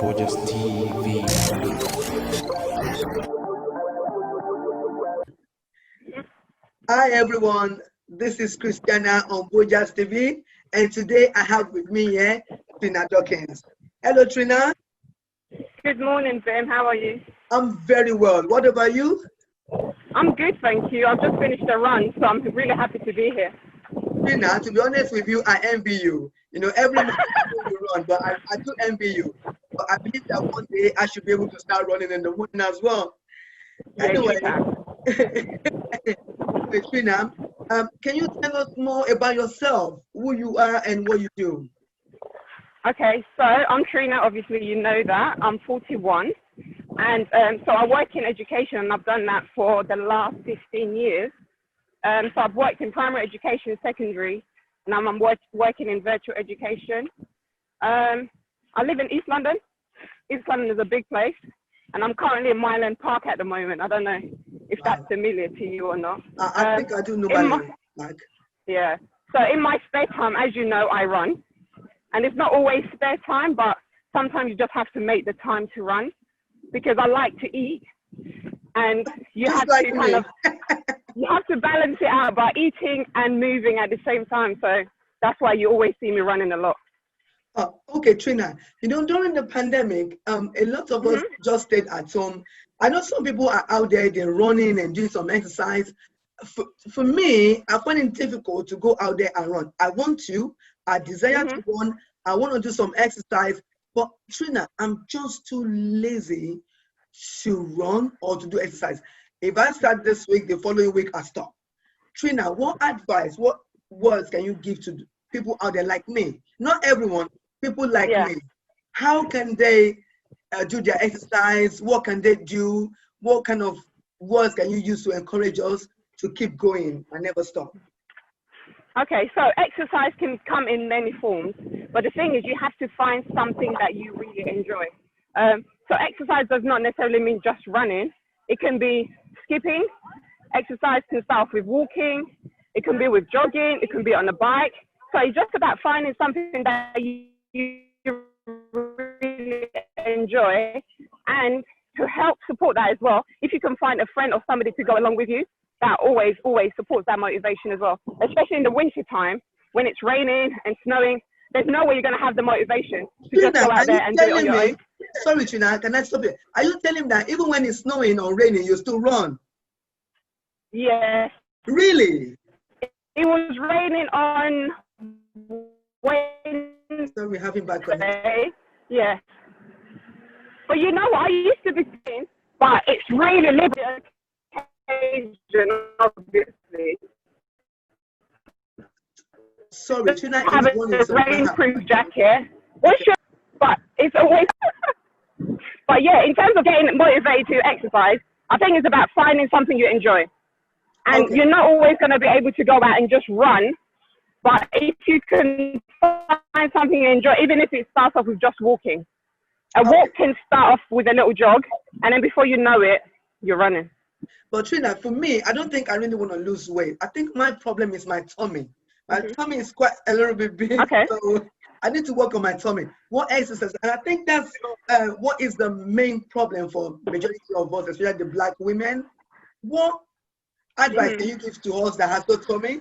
Gorgeous TV. Hi everyone, this is Christina on Gorgeous TV, and today I have with me here Trina Dawkins. Hello Trina. Good morning, Vim. How are you? I'm very well. What about you? I'm good, thank you. I've just finished a run, so I'm really happy to be here. Trina, to be honest with you, I envy you. You know, every morning you run, but I do envy you. But I believe that one day I should be able to start running in the morning as well. Yes, Anyway, you can. Hey, Trina, can you tell us more about yourself, who you are and what you do? Okay, so I'm Trina, obviously you know that. I'm 41, and so I work in education, and I've done that for the last 15 years. So I've worked in primary education, secondary, and I'm working in virtual education. I live in East London. East London is a big place, and I'm currently in Myland Park at the moment. I don't know if that's familiar to you or not. I think I do know Myland Park. Yeah. So in my spare time, as you know, I run. And it's not always spare time, but sometimes you just have to make the time to run because I like to eat. And you Just have like to me. kind of, you have to balance it out by eating and moving at the same time. So that's why you always see me running a lot. Oh, okay, Trina. You know, during the pandemic, a lot of us just stayed at home. I know some people are out there, they're running and doing some exercise. For me, I find it difficult to go out there and run. I desire to run, I want to do some exercise, but Trina, I'm just too lazy to run or to do exercise. If I start this week, the following week, I stop. Trina, what advice, what words can you give to people out there like me? Not everyone, people like me. How can they do their exercise? What can they do? What kind of words can you use to encourage us to keep going and never stop? Okay, so exercise can come in many forms, but the thing is you have to find something that you really enjoy. So exercise does not necessarily mean just running. It can be skipping. Exercise can start with walking. It can be with jogging. It can be on a bike. So it's just about finding something that you really enjoy. And to help support that as well, if you can find a friend or somebody to go along with you, that always supports that motivation as well. Especially in the winter time, when it's raining and snowing, there's no way you're going to have the motivation to Trina, just go out there and do it on your own. Sorry, Trina, can I stop you? Are you telling me that even when it's snowing or raining, you still run? Yes. Really? It was raining on Wednesday. So we're having bad connection. Yeah. But you know what? I used to be saying, but it's really limited occasion, obviously. Sorry, Trina Have is running. a rainproof jacket. But it's always. But yeah, in terms of getting motivated to exercise, I think it's about finding something you enjoy. And you're not always going to be able to go out and just run. But if you can find something you enjoy, even if it starts off with just walking, a walk can start off with a little jog, and then before you know it, you're running. But Trina, for me, I don't think I really want to lose weight. I think my problem is my tummy. My tummy is quite a little bit big, so I need to work on my tummy. What exercise? And I think that's what is the main problem for majority of us, especially the Black women. What advice can you give to us that has no tummy?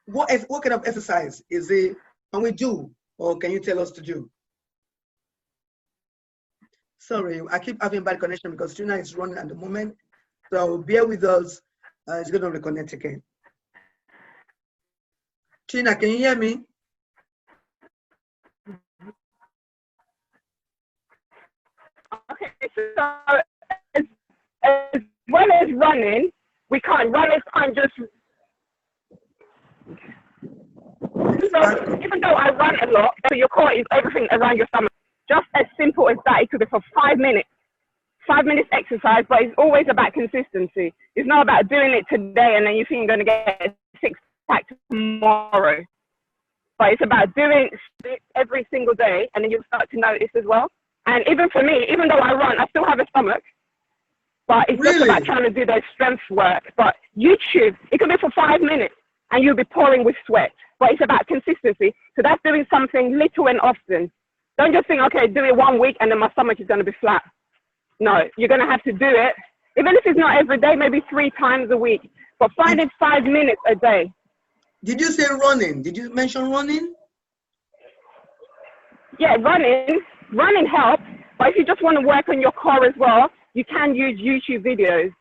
What kind of exercise can we do, or can you tell us to do? Sorry, I keep having bad connection because Trina is running at the moment. So bear with us. It's going to reconnect again. Trina, can you hear me? Okay, so as well as running, we can't run as time just. So even though I run a lot, so your core is everything around your stomach. Just as simple as that, it could be for 5 minutes. 5 minutes exercise, but it's always about consistency. It's not about doing it today and then you think you're going to get a six-pack tomorrow. But it's about doing it every single day, and then you'll start to notice as well. And even for me, even though I run, I still have a stomach. But it's just about trying to do those strength work. But YouTube, it can be for 5 minutes, and you'll be pouring with sweat. But it's about consistency. So that's doing something little and often. Don't just think, okay, do it 1 week and then my stomach is going to be flat. No, you're going to have to do it. Even if it's not every day, maybe 3 times a week. But find it 5 minutes a day. Did you say running? Did you mention running? Yeah, running helps. But if you just want to work on your core as well, you can use YouTube videos.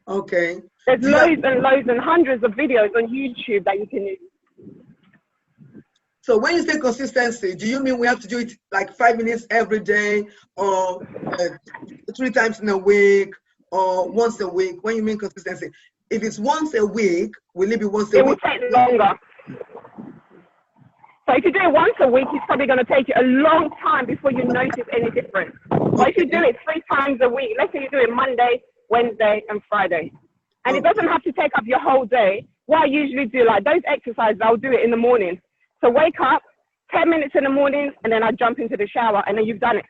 Okay. There's loads and loads and hundreds of videos on YouTube that you can use. So when you say consistency, do you mean we have to do it like 5 minutes every day, or 3 times in a week, or once a week? When you mean consistency, if it's once a week, will it be once a week? It will take longer. So if you do it once a week, it's probably going to take you a long time before you notice any difference. But if you do it 3 times a week, let's say you do it Monday, Wednesday, and Friday, and it doesn't have to take up your whole day. What I usually do, like those exercises, I'll do it in the morning. So wake up, 10 minutes in the morning, and then I jump into the shower, and then you've done it.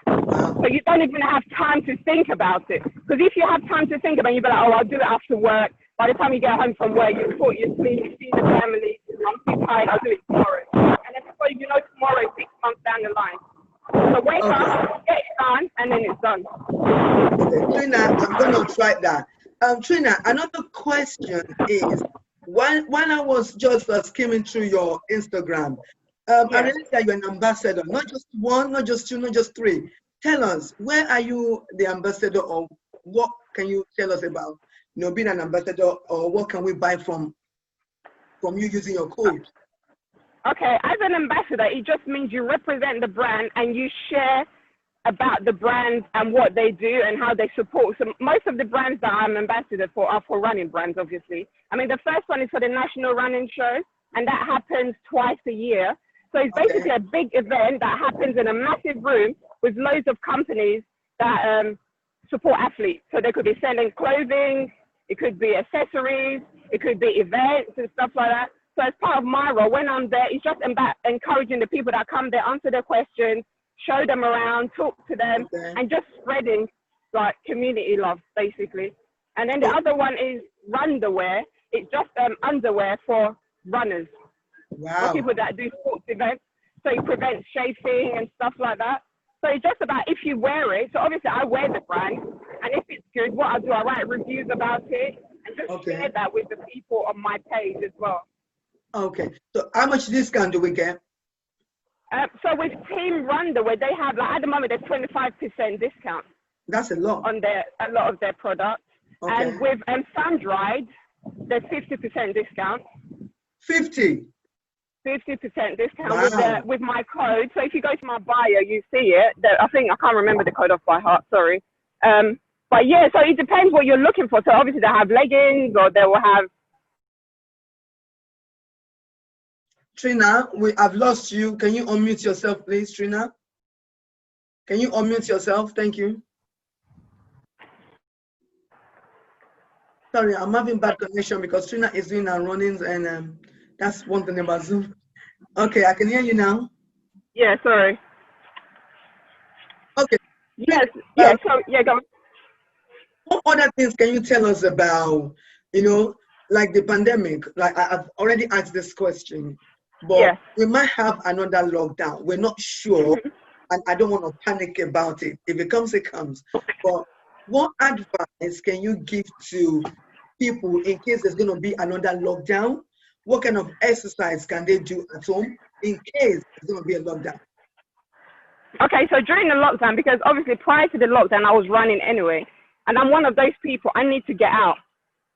So you don't even have time to think about it. Because if you have time to think about it, you'll be like, oh, I'll do it after work. By the time you get home from work, you've caught your sleep, you see the family, I'm too tired, I'll do it tomorrow. And then before you know, tomorrow is 6 months down the line. So wake up, get it done, and then it's done. Okay, Trina, I'm going to try that. Trina, another question is, when I was just skimming through your Instagram, I realized that you're an ambassador, not just 1, not just 2, not just 3. Tell us, where are you the ambassador, or what can you tell us about, being an ambassador, or what can we buy from you using your code? Okay, as an ambassador, it just means you represent the brand and you share about the brand and what they do and how they support. So most of the brands that I'm ambassador for are for running brands, obviously. I mean, the first one is for the National Running Show, and that happens twice a year. So it's basically a big event that happens in a massive room with loads of companies that support athletes. So they could be selling clothing, it could be accessories, it could be events and stuff like that. So as part of my role, when I'm there, it's just about encouraging the people that come there, answer their questions, show them around, talk to them, and just spreading like community love, basically. And then the other one is Runderwear. It's just underwear for runners, for people that do sports events. So it prevents chafing and stuff like that. So it's just about if you wear it. So obviously I wear the brand, and if it's good, what I do, I write reviews about it and just share that with the people on my page as well. Okay. So how much discount do we get? So with Team Runderwear, they have, like, at the moment, there's 25% discount. That's a lot. On a lot of their products. And with Sundride, there's 50% discount. 50% discount with my code. So if you go to my bio, you see it. I can't remember the code off by heart, sorry. But yeah, so it depends what you're looking for. So obviously they have leggings, or they will have. Trina, I've lost you. Can you unmute yourself, please, Trina? Can you unmute yourself? Thank you. Sorry, I'm having bad connection because Trina is doing her runnings, and that's one thing about Zoom. Okay, I can hear you now. Yeah, sorry. Okay. Yes, so, go on. What other things can you tell us about, like the pandemic? Like I've already asked this question, but we might have another lockdown. We're not sure, and I don't want to panic about it. If it comes, it comes. But what advice can you give to people in case there's going to be another lockdown? What kind of exercise can they do at home in case there's going to be a lockdown? Okay, so during the lockdown, because obviously prior to the lockdown, I was running anyway. And I'm one of those people, I need to get out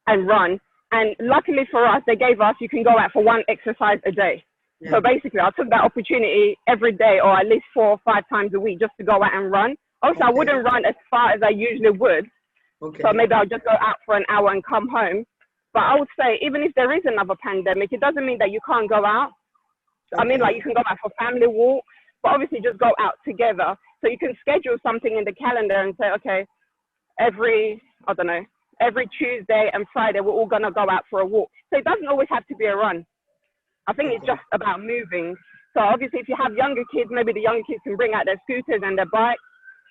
and run. And luckily for us, they gave us, you can go out for 1 exercise a day. Yeah. So basically, I took that opportunity every day, or at least 4 or 5 times a week, just to go out and run. Also, I wouldn't run as far as I usually would. So maybe I'll just go out for an hour and come home. But I would say, even if there is another pandemic, it doesn't mean that you can't go out. I mean, like, you can go out for family walks, but obviously just go out together. So you can schedule something in the calendar and say, okay, every Tuesday and Friday, we're all going to go out for a walk. So it doesn't always have to be a run. I think it's just about moving. So obviously, if you have younger kids, maybe the younger kids can bring out their scooters and their bikes,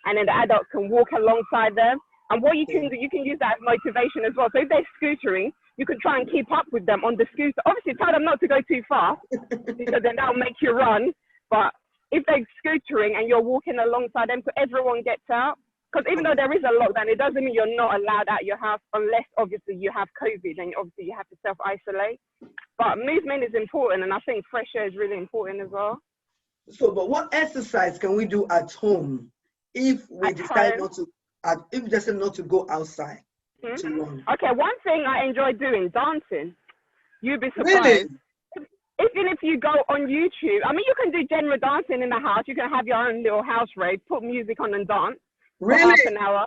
and then the adults can walk alongside them. And what you can do, you can use that as motivation as well. So if they're scootering, you can try and keep up with them on the scooter. Obviously, tell them not to go too fast, because then that'll make you run. But if they're scootering and you're walking alongside them, so everyone gets out. Because even though there is a lockdown, it doesn't mean you're not allowed out your house unless obviously you have COVID and obviously you have to self-isolate. But movement is important, and I think fresh air is really important as well. So, but what exercise can we do at home if we decide not to go outside to run? Okay, one thing I enjoy doing, dancing. You'd be surprised. Really? Even if you go on YouTube, I mean, you can do general dancing in the house. You can have your own little house rave, put music on and dance for half an hour.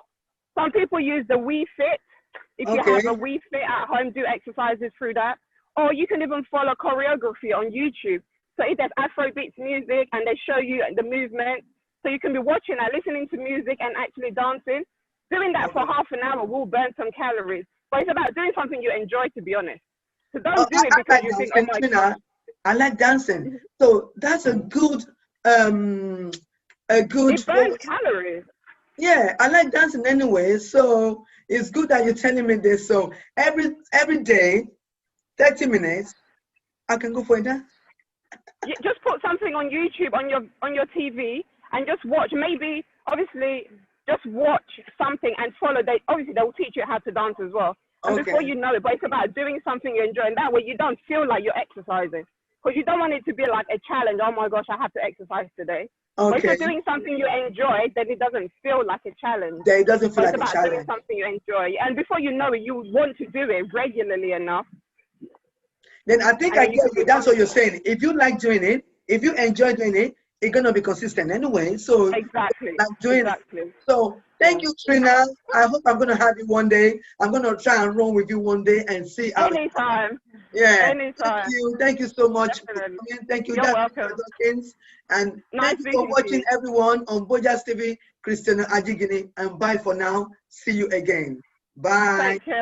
Some people use the Wii Fit. If you have a Wii Fit at home, do exercises through that. Or you can even follow choreography on YouTube. So if there's Afrobeats music and they show you the movement, so you can be watching that, listening to music and actually dancing. Doing that for half an hour will burn some calories. But it's about doing something you enjoy, to be honest. So don't do it because you think, oh my God. I like dancing. So that's a good It burns calories. Yeah, I like dancing anyway. So it's good that you're telling me this. So every day, 30 minutes, I can go for a dance. You just put something on YouTube on your TV and just watch. Maybe obviously just watch something and follow. Obviously they will teach you how to dance as well. And before you know it, but it's about doing something you enjoy, and that way you don't feel like you're exercising, because you don't want it to be like a challenge. Oh my gosh, I have to exercise today. But if you're doing something you enjoy, then it doesn't feel like a challenge. Yeah, it doesn't feel like a challenge. It's about doing something you enjoy, and before you know it, you want to do it regularly enough. Then I think I get you. That's what you're saying. If you like doing it, if you enjoy doing it, it's gonna be consistent anyway. So exactly. Like doing it. So thank you, Trina. I hope I'm gonna have you one day. I'm gonna try and run with you one day and see how. Anytime. Yeah. Anytime. Thank you so much. Thank you. You're welcome. And thank you for watching, everyone, on Bojas TV, Christina Ajigini. And bye for now. See you again. Bye. Take care.